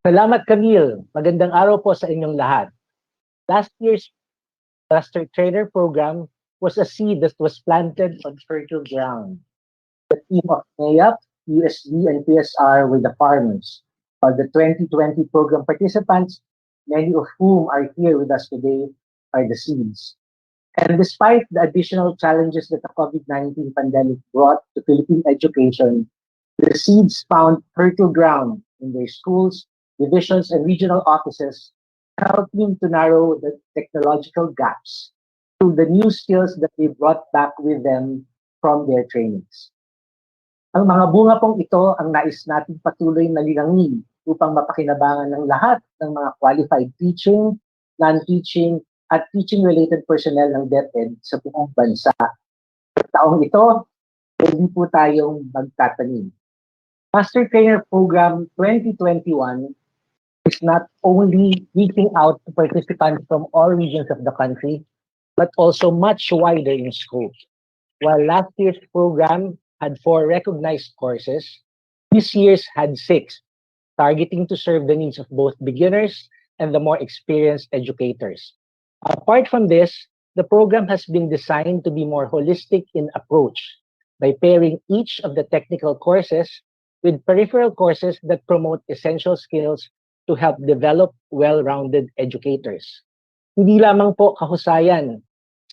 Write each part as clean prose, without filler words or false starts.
Salamat Camille. Magandang araw po sa inyong lahat. Last year's Master Trainer program was a seed that was planted on fertile ground. The team of NAYAP, USD, and PSR were the farmers, while the 2020 program participants, many of whom are here with us today, are the seeds. And despite the additional challenges that the COVID-19 pandemic brought to Philippine education, the seeds found fertile ground in their schools, divisions, and regional offices, helping to narrow the technological gaps through the new skills that they brought back with them from their trainings. Ang mga bunga pong ito ang nais nating patuloy na linangin upang mapakinabangan ng lahat ng mga qualified teaching, non-teaching, at teaching-related personnel ng DepEd sa buong bansa. Sa taong ito, pwede po tayong magtatanim. Master Trainer Program 2021 is not only reaching out to participants from all regions of the country, but also much wider in scope. While last year's program had 4 recognized courses, this year's had 6, targeting to serve the needs of both beginners and the more experienced educators. Apart from this, the program has been designed to be more holistic in approach by pairing each of the technical courses with peripheral courses that promote essential skills to help develop well-rounded educators. Hindi lamang po kahusayan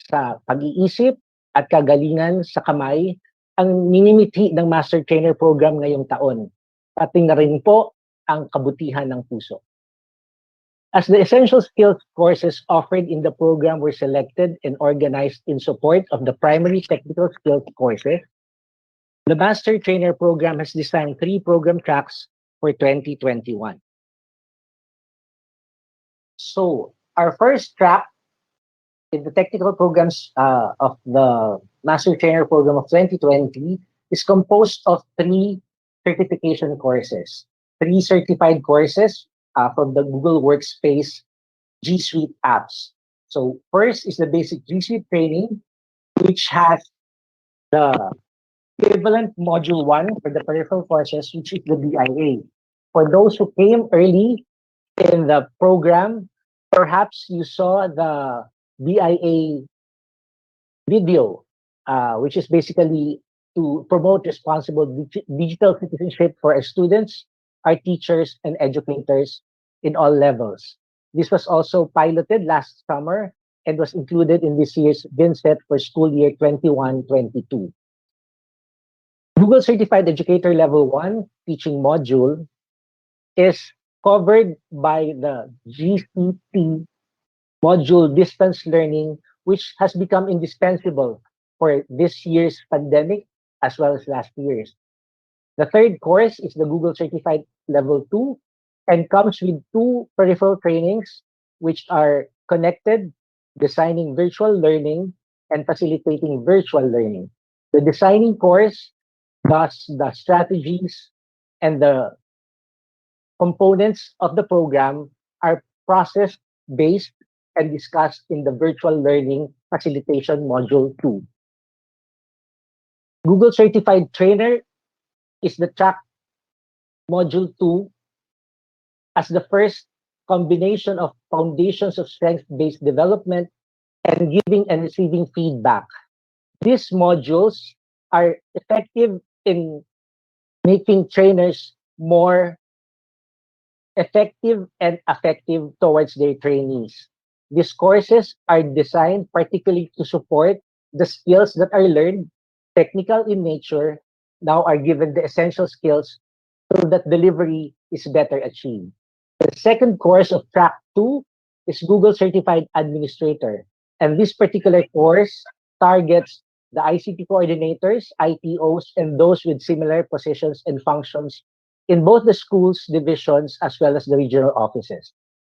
sa pag-iisip at kagalingan sa kamay ang ninimithi ng Master Trainer Program ngayong taon, pati na rin po ang kabutihan ng puso. As the essential skills courses offered in the program were selected and organized in support of the primary technical skills courses, the Master Trainer Program has designed 3 program tracks for 2021. So, our first track in the technical programs of the Master Trainer Program of 2020 is composed of 3 certification courses, 3 certified courses from the Google Workspace G Suite apps. So, first is the basic G Suite training, which has the equivalent module 1 for the peripheral courses, which is the BIA. For those who came early in the program, perhaps you saw the BIA video, which is basically to promote responsible digital citizenship for our students, our teachers, and educators in all levels. This was also piloted last summer and was included in this year's VINSET for school year 21-22. Google Certified Educator Level 1 teaching module is covered by the GCT module distance learning, which has become indispensable for this year's pandemic as well as last year's. The third course is the Google Certified Level 2 and comes with 2 peripheral trainings, which are connected, designing virtual learning, and facilitating virtual learning. The designing course, thus the strategies and the components of the program are process-based and discussed in the virtual learning facilitation module 2. Google Certified Trainer is the track module 2 as the first combination of foundations of strength-based development and giving and receiving feedback. These modules are effective in making trainers more effective and effective towards their trainees. These courses are designed particularly to support the skills that are learned, technical in nature, now are given the essential skills so that delivery is better achieved. The second course of track 2 is Google Certified Administrator. And this particular course targets the ICT coordinators, ITOs, and those with similar positions and functions in both the schools, divisions, as well as the regional offices.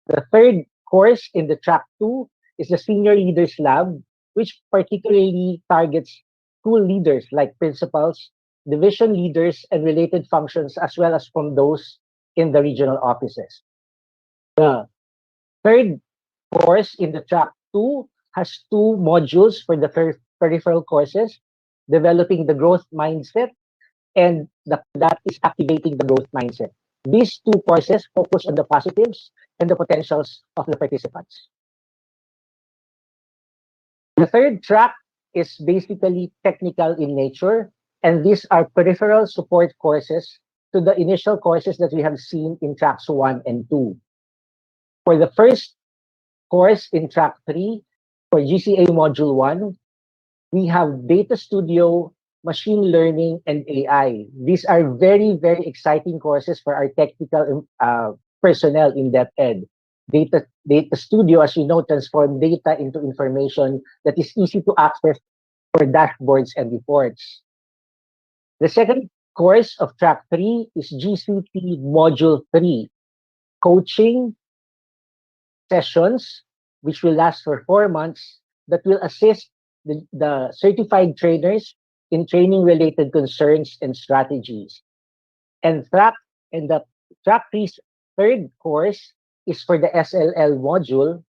The third course in the track 2 is the Senior Leaders Lab, which particularly targets school leaders like principals, division leaders, and related functions, as well as from those in the regional offices. The third course in the track 2 has 2 modules for the peripheral courses, developing the growth mindset, and that is activating the growth mindset. These two courses focus on the positives and the potentials of the participants. The third track is basically technical in nature, and these are peripheral support courses to the initial courses that we have seen in tracks 1 and 2. For the first course in track 3, for GCA Module 1, we have Data Studio, Machine Learning, and AI. These are very, very exciting courses for our technical personnel in DepEd. Data Studio, as you know, transform data into information that is easy to access for dashboards and reports. The second course of track 3 is GCT Module 3, Coaching Sessions, which will last for 4 months, that will assist the certified trainers in training-related concerns and strategies. And the track 3's third course is for the SLL module,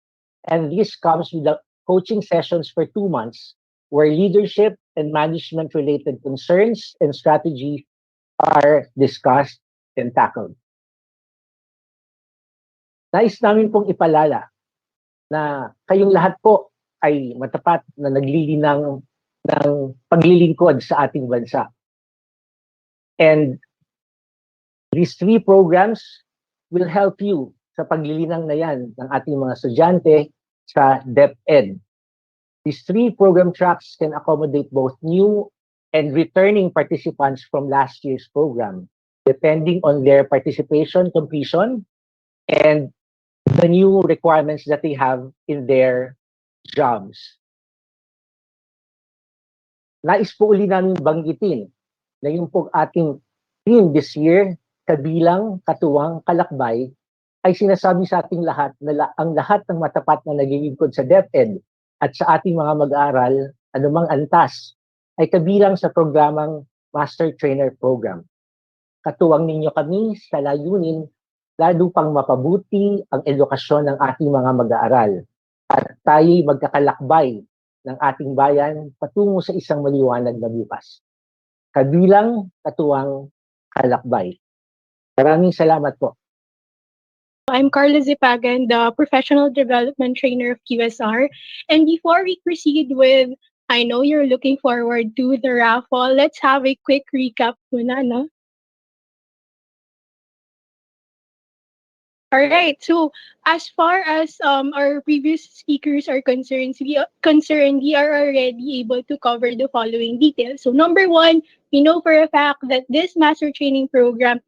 and this comes with the coaching sessions for 2 months, where leadership and management-related concerns and strategies are discussed and tackled. Nais namin pong ipalala na kayong lahat po ay matapat na naglilinang ng paglilingkod sa ating bansa. And these 3 programs will help you sa paglilinang na yan ng ating mga estudyante sa DepEd. These 3 program tracks can accommodate both new and returning participants from last year's program, depending on their participation, completion, and the new requirements that they have in their jobs. Nais po uli namin banggitin na yung po ating theme this year, kabilang, katuwang, kalakbay, ay sinasabi sa ating lahat na ang lahat ng matapat na naglilingkod sa DepEd at sa ating mga mag-aaral, anumang antas, ay kabilang sa programang Master Trainer Program. Katuwang ninyo kami sa layunin lalo pang mapabuti ang edukasyon ng ating mga mag-aaral at tayo'y magkakalakbay ng ating bayan patungo sa isang maliwanag na bukas. Kabilang, katuwang, kalakbay. Maraming salamat po. I'm Carla Zipagan, the Professional Development Trainer of QSR. And before we proceed with, I know you're looking forward to the raffle, let's have a quick recap muna, no? All right. So as far as our previous speakers are concerned, we are already able to cover the following details. So number 1, we know for a fact that this master training program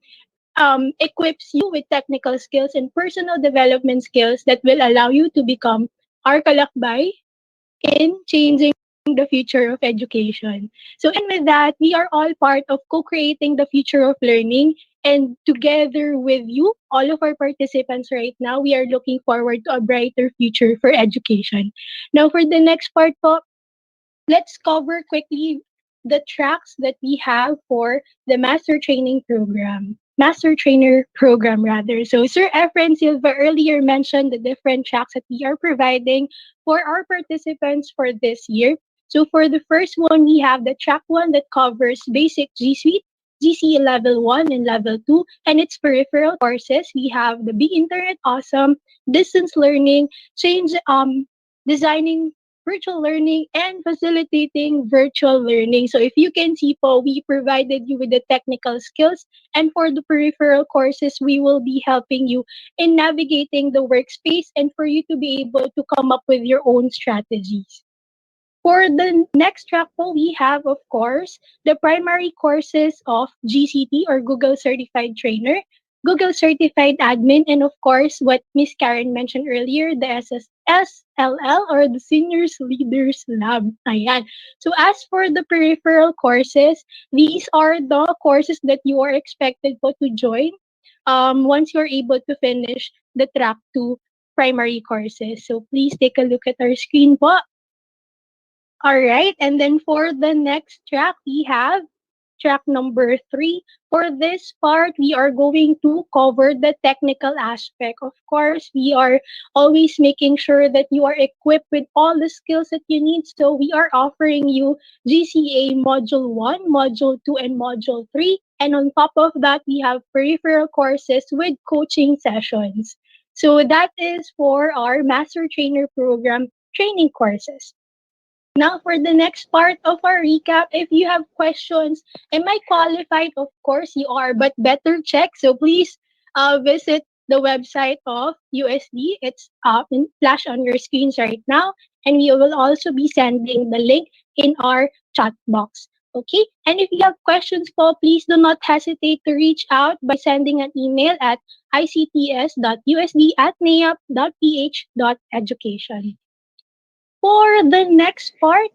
equips you with technical skills and personal development skills that will allow you to become our kalakbay in changing the future of education. So, and with that, we are all part of co-creating the future of learning. And together with you, all of our participants right now, we are looking forward to a brighter future for education. Now, for the next part po, let's cover quickly the tracks that we have for the Master Training Program. Master Trainer Program, rather. So, Sir Efren Silva earlier mentioned the different tracks that we are providing for our participants for this year. So, for the first one, we have the track 1 that covers basic G Suite, GC level 1 and level 2, and its peripheral courses. We have the Be Internet Awesome, distance learning, change designing virtual learning, and facilitating virtual learning. So if you can see po, we provided you with the technical skills, and for the peripheral courses, we will be helping you in navigating the workspace and for you to be able to come up with your own strategies. For the next track po, we have, of course, the primary courses of GCT or Google Certified Trainer, Google Certified Admin, and of course, what Miss Karen mentioned earlier, the SLL or the Seniors Leaders Lab. Ayan. So as for the peripheral courses, these are the courses that you are expected po to join once you're able to finish the track 2 primary courses. So please take a look at our screen po. All right, and then for the next track, we have track number 3. For this part, we are going to cover the technical aspect. Of course, we are always making sure that you are equipped with all the skills that you need. So we are offering you GCA Module 1, Module 2, and Module 3, And on top of that, we have peripheral courses with coaching sessions. So that is for our Master Trainer Program training courses. Now, for the next part of our recap, if you have questions, am I qualified? Of course you are, but better check. So please visit the website of USD. It's in flash on your screens right now. And we will also be sending the link in our chat box. Okay? And if you have questions po, please do not hesitate to reach out by sending an email at icts.usd@nayap.ph.education. For the next part,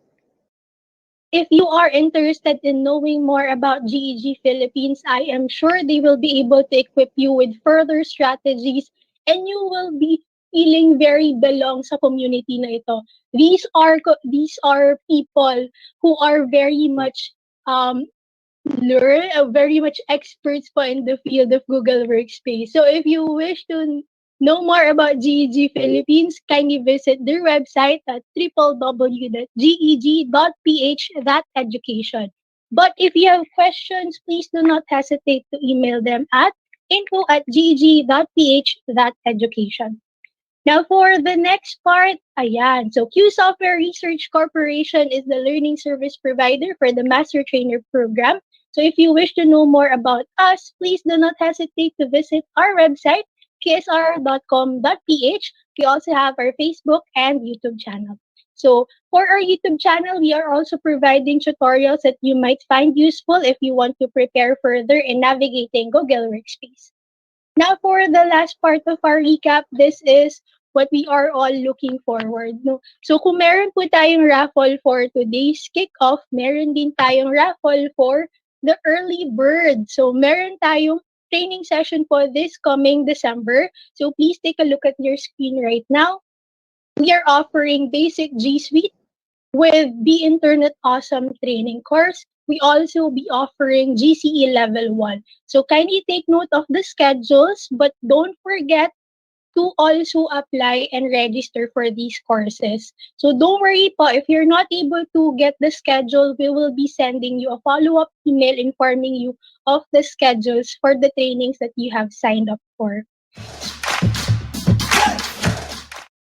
if you are interested in knowing more about GEG Philippines, I am sure they will be able to equip you with further strategies and you will be feeling very belong sa community na ito. These are people who are very much um, very much experts po in the field of Google Workspace. So if you wish to know more about GEG Philippines, kindly visit their website at www.geg.ph.education. But if you have questions, please do not hesitate to email them at info@geg.ph.education. Now, for the next part, ayan. So, Q Software Research Corporation is the learning service provider for the Master Trainer Program. So, if you wish to know more about us, please do not hesitate to visit our website, ksr.com.ph. We also have our Facebook and YouTube channel. So, for our YouTube channel, we are also providing tutorials that you might find useful if you want to prepare further in navigating Google Workspace. Now, for the last part of our recap, this is what we are all looking forward. No? So, kung meron po tayong raffle for today's kickoff, meron din tayong raffle for the early bird. So, meron tayong training session for this coming December. So, please take a look at your screen right now. We are offering basic G Suite with the Internet Awesome training course. We also be offering GCE Level 1. So kindly take note of the schedules, but don't forget to also apply and register for these courses. So don't worry po, if you're not able to get the schedule, we will be sending you a follow-up email informing you of the schedules for the trainings that you have signed up for.